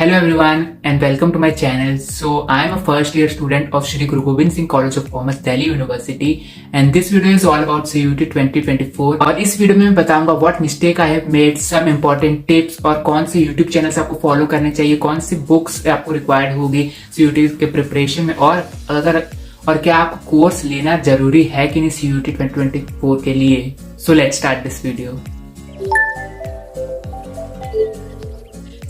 Hello everyone and welcome to my channel. So I am a first year student of Shri Guru Gobind Singh College of Commerce, Delhi University, and this video is all about CUET 2024. और इस video में मैं बताऊंगा what mistake I have made, some important tips और कौन से YouTube channels आपको follow करने चाहिए, कौन सी बुक्स आपको रिक्वायर्ड होगी CUET के प्रिपरेशन में, और क्या आपको कोर्स लेना जरूरी है कि नहीं CUET 2024 के लिए. So let's start this video.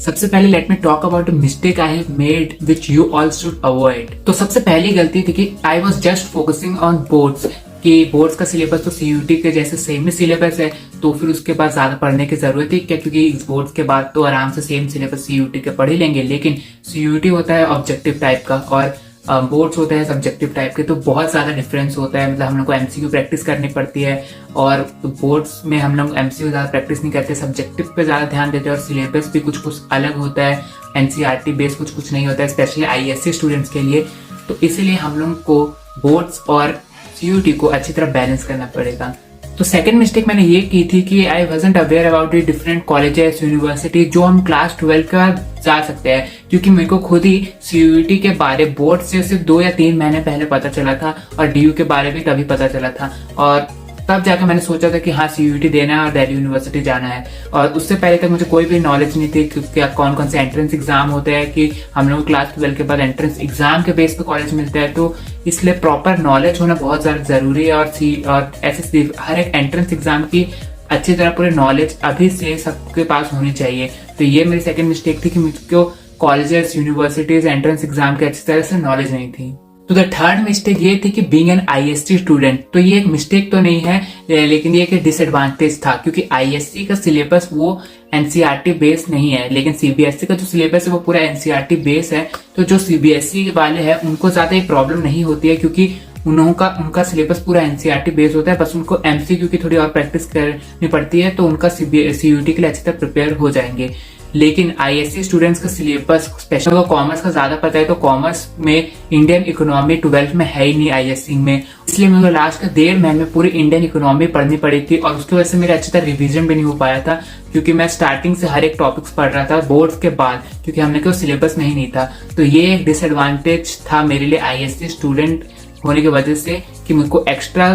सबसे पहले let me talk about mistake I have made which you all should avoid. तो सबसे पहली गलती थी कि I was just focusing on boards कि बोर्ड्स का सिलेबस तो CUET के जैसे सेम ही सिलेबस है, तो फिर उसके बाद ज्यादा पढ़ने की जरूरत है क्या, क्योंकि बोर्ड्स के बाद तो आराम से सेम सिलेबस CUET के पढ़ ही लेंगे. लेकिन CUET होता है ऑब्जेक्टिव टाइप का और बोर्ड्स होते हैं सब्जेक्टिव टाइप के, तो बहुत ज्यादा डिफरेंस होता है. मतलब हम लोग को MCQ प्रैक्टिस करनी पड़ती है और बोर्ड्स में हम लोग MCQ ज्यादा प्रैक्टिस नहीं करते, सब्जेक्टिव पे ज्यादा ध्यान देते हैं और सिलेबस भी कुछ कुछ अलग होता है, NCERT बेस कुछ नहीं होता है, स्पेशली ISC स्टूडेंट्स के लिए. तो इसीलिए हम लोग को बोर्ड्स और CUET को अच्छी तरह बैलेंस करना पड़ेगा. तो सेकंड मिस्टेक मैंने ये की थी कि I wasn't aware about the different colleges university जो हम क्लास 12 के बाद जा सकते हैं, क्योंकि मेरे को खुद ही CUET के बारे बोर्ड से सिर्फ 2 या 3 महीने पहले पता चला था और DU के बारे में तभी पता चला था, और तब जाकर मैंने सोचा था कि हाँ CUET देना है और दिल्ली यूनिवर्सिटी जाना है. और उससे पहले तक मुझे कोई भी नॉलेज नहीं थी कि कौन कौन से एंट्रेंस एग्जाम होते हैं, कि हम लोग क्लास 12 के बाद एंट्रेंस एग्जाम के बेस पे कॉलेज मिलता है. तो इसलिए प्रॉपर नॉलेज होना बहुत ज्यादा जरूरी है और ऐसे हर एक एंट्रेंस एग्जाम की अच्छी तरह पूरी नॉलेज अभी से सबके पास होनी चाहिए. तो ये मेरी सेकेंड मिस्टेक थी कि मुझको कॉलेजेस यूनिवर्सिटीज एंट्रेंस एग्जाम की अच्छी तरह से नॉलेज नहीं थी. तो द थर्ड मिस्टेक ये थी कि बीइंग एन ISC स्टूडेंट, तो ये एक मिस्टेक तो नहीं है लेकिन ये एक डिसएडवांटेज था, क्योंकि ISC का सिलेबस वो NCERT बेस नहीं है, लेकिन CBSE का जो सिलेबस है वो पूरा NCERT बेस है. तो जो CBSE वाले हैं उनको ज्यादा एक प्रॉब्लम नहीं होती है, क्योंकि उनका सिलेबस पूरा NCERT बेस होता है, बस उनको MCQ की थोड़ी और प्रैक्टिस करनी पड़ती है, तो उनका CUET के लिए अच्छी तरह प्रिपेयर हो जाएंगे. लेकिन ISC स्टूडेंट्स का सिलेबस स्पेशल कॉमर्स का ज्यादा पता है, तो कॉमर्स में इंडियन इकोनॉमी 12 में है ही नहीं ISC में, इसलिए मुझे लास्ट का 1.5 महीने में पूरी इंडियन इकोनॉमी पढ़नी पड़ी थी और उसकी वजह से मेरा अच्छी तरह रिवीजन भी नहीं हो पाया था, क्योंकि मैं स्टार्टिंग से हर एक टॉपिक्स पढ़ रहा था बोर्ड्स के बाद, क्योंकि हमने कोई सिलेबस नहीं था. तो ये एक डिसएडवांटेज था मेरे लिए ISC स्टूडेंट होने की वजह से कि मुझको एक्स्ट्रा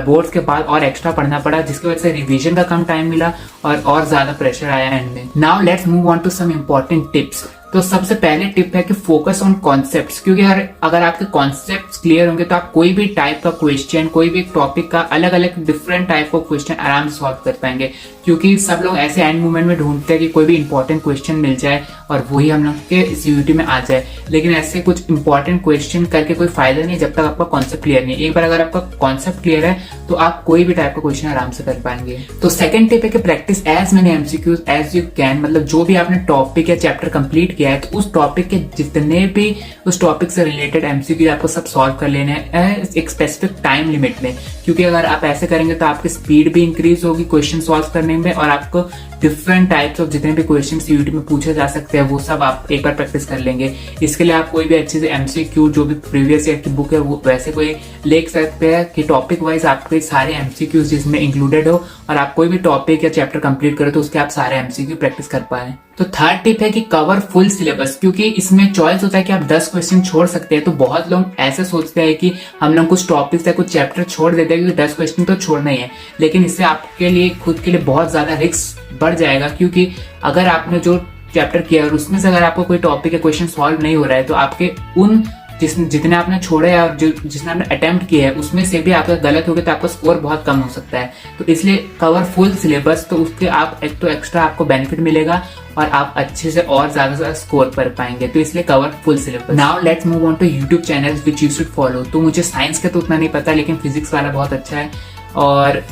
बोर्ड्स के बाद और एक्स्ट्रा पढ़ना पड़ा, जिसकी वजह से रिवीजन का कम टाइम मिला और ज्यादा प्रेशर आया एंड में. Now let's move on to some important tips. तो सबसे पहले टिप है कि फोकस ऑन कॉन्सेप्ट्स, क्योंकि अगर आपके कॉन्सेप्ट्स क्लियर होंगे तो आप कोई भी टाइप का क्वेश्चन, कोई भी टॉपिक का अलग अलग डिफरेंट टाइप का क्वेश्चन आराम से सॉल्व कर पाएंगे. क्योंकि सब लोग ऐसे एंड मोमेंट में ढूंढते हैं कि कोई भी इंपॉर्टेंट क्वेश्चन मिल जाए और वही हम लोग के CUET में आ जाए, लेकिन ऐसे कुछ इंपॉर्टेंट क्वेश्चन करके कोई फायदा नहीं जब तक आपका कॉन्सेप्ट क्लियर नहीं है. एक बार अगर आपका कॉन्सेप्ट क्लियर है तो आप कोई भी टाइप का क्वेश्चन आराम से कर पाएंगे. तो सेकंड टिप है कि practice as many MCQs as you can. मतलब जो भी आपने टॉपिक या चैप्टर कंप्लीट किया है तो उस टॉपिक के जितने भी उस टॉपिक से रिलेटेड MCQ आपको सब सॉल्व कर लेने हैं एक स्पेसिफिक टाइम लिमिट में, क्योंकि अगर आप ऐसे करेंगे तो आपकी स्पीड भी इंक्रीज होगी क्वेश्चन सॉल्व करने में, और आपको डिफरेंट टाइप्स ऑफ जितने भी क्वेश्चन CUET में पूछे जा सकते हैं वो सब आप एक बार प्रैक्टिस कर लेंगे. इसके लिए आप कोई भी अच्छे से MCQ जो भी प्रीवियस ईयर की बुक है वो वैसे कोई लिख सकते हैं कि टॉपिक वाइज आपके सारे MCQs जिसमें इंक्लूडेड हो, और आप कोई भी टॉपिक या चैप्टर कंप्लीट करो तो उसके आप सारे MCQ प्रैक्टिस कर पाए. तो थर्ड टिप है कि कवर फुल सिलेबस, क्योंकि इसमें चॉइस होता है कि आप 10 क्वेश्चन छोड़ सकते हैं. तो बहुत लोग ऐसे सोचते हैं कि हम लोग कुछ टॉपिक्स या कुछ चैप्टर छोड़ देते हैं क्योंकि 10 क्वेश्चन तो छोड़ना ही है, लेकिन इससे आपके लिए खुद के लिए बहुत ज्यादा रिस्क बढ़ जाएगा. क्योंकि अगर आपने जो चैप्टर किया और उसमें से अगर आपको कोई टॉपिक या क्वेश्चन सॉल्व नहीं हो रहा है तो आपके उन जितने आपने छोड़े हैं और जिसने आपने अटेम्प्ट किया है उसमें से भी आपका गलत हो गया तो आपका स्कोर बहुत कम हो सकता है. तो इसलिए कवर फुल सिलेबस, तो उसके आप एक तो एक्स्ट्रा आपको बेनिफिट मिलेगा और आप अच्छे से और ज्यादा स्कोर कर पाएंगे. तो इसलिए cover full syllabus. Now let's move on to YouTube channels which you should follow. तो मुझे साइंस का तो उतना नहीं पता, लेकिन फिजिक्स वाला बहुत अच्छा है, और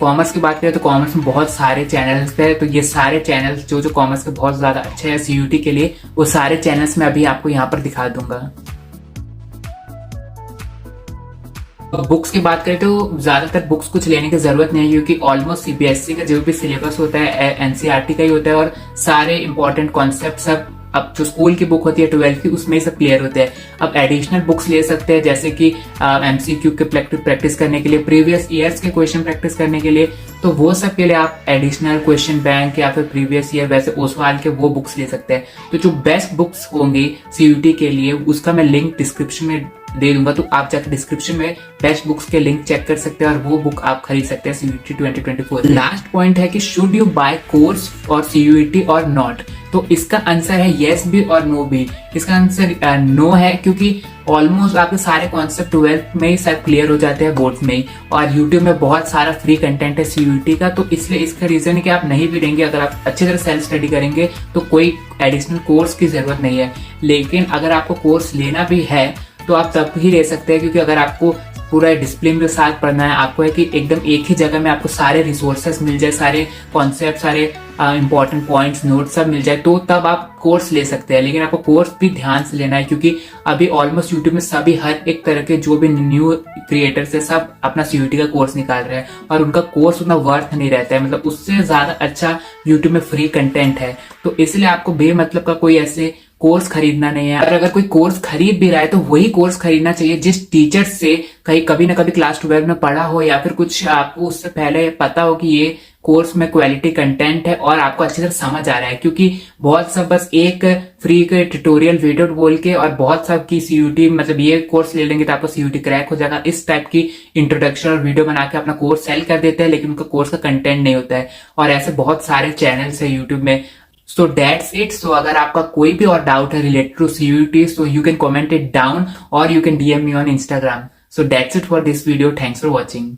कॉमर्स की बात करें तो कॉमर्स में बहुत सारे चैनल्स है. तो ये सारे चैनल्स जो कॉमर्स के बहुत ज्यादा अच्छे हैं CUET के लिए, वो सारे चैनल्स मैं अभी आपको यहाँ पर दिखा दूंगा. बुक्स की बात करें तो ज्यादातर बुक्स कुछ लेने की जरूरत नहीं है, क्योंकि ऑलमोस्ट CBSE का जो भी सिलेबस होता है NCERT का ही होता है और सारे इंपॉर्टेंट कॉन्सेप्ट सब अब जो स्कूल की बुक होती है 12th की, उसमें ही सब क्लियर होते हैं। अब एडिशनल बुक्स ले सकते हैं, जैसे कि MCQ के प्रैक्टिस करने के लिए, प्रीवियस ईयर्स के क्वेश्चन प्रैक्टिस करने के लिए, तो वो सब के लिए आप एडिशनल क्वेश्चन बैंक या फिर प्रीवियस ईयर वैसे ओसवाल के वो बुक्स ले सकते हैं। तो जो बेस्ट बुक्स होंगी CUT के लिए, उसका मैं लिंक डिस्क्रिप्शन में दे दूंगा, तो आप जाकर डिस्क्रिप्शन में बेस्ट बुक्स के लिंक चेक कर सकते हैं और वो बुक आप खरीद सकते हैं CUT 2024। लास्ट पॉइंट है कि शुड यू बाय कोर्स और CUT और नॉट। तो इसका आंसर है येस भी और नो भी। इसका आंसर नो है, क्योंकि ऑलमोस्ट आपके सारे कॉन्सेप्ट 12th में ही सब क्लियर हो जाते हैं बोर्ड्स में ही, और यूट्यूब में बहुत सारा फ्री कंटेंट है CUT का, तो इसलिए इसका रीजन है कि आप नहीं भी लेंगे, अगर आप अच्छी तरह सेल्फ स्टडी करेंगे तो कोई एडिशनल कोर्स की जरूरत नहीं है। लेकिन अगर आपको कोर्स लेना भी है तो आप तब ही ले सकते हैं, क्योंकि अगर आपको पूरा डिसिप्लिन के साथ पढ़ना है, आपको है कि एकदम एक ही जगह में आपको सारे रिसोर्सेस मिल जाए, सारे कॉन्सेप्ट, सारे इंपॉर्टेंट पॉइंट्स, नोट्स सब मिल जाए, तो तब आप कोर्स ले सकते हैं। लेकिन आपको कोर्स भी ध्यान से लेना है, क्योंकि अभी ऑलमोस्ट यूट्यूब में सभी हर एक तरह के जो भी न्यू क्रिएटर्स है सब अपना CUT का कोर्स निकाल रहे हैं, और उनका कोर्स उतना वर्थ नहीं रहता है, मतलब उससे ज्यादा अच्छा यूट्यूब में फ्री कंटेंट है। तो इसलिए आपको बेमतलब का कोई ऐसे कोर्स खरीदना नहीं है। और अगर कोई कोर्स खरीद भी रहा है तो वही कोर्स खरीदना चाहिए जिस टीचर से कभी ना कभी क्लास 12 में पढ़ा हो, या फिर कुछ आपको उससे पहले पता हो कि ये कोर्स में क्वालिटी कंटेंट है और आपको अच्छी तरह समझ आ रहा है। क्योंकि बहुत सब बस एक फ्री के ट्यूटोरियल वीडियो बोल के और बहुत सब की CUT मतलब ये कोर्स ले लेंगे तो आपको CUT क्रैक हो जाएगा, इस टाइप की इंट्रोडक्शन और वीडियो बना के अपना कोर्स सेल कर देते हैं, लेकिन उनका कोर्स का कंटेंट नहीं होता है। और ऐसे बहुत सारे चैनल्स है यूट्यूब में। So that's it. So अगर आपका कोई भी और डाउट है related to CUT, so you can comment it down or you can DM me on Instagram. So that's it for this video. Thanks for watching.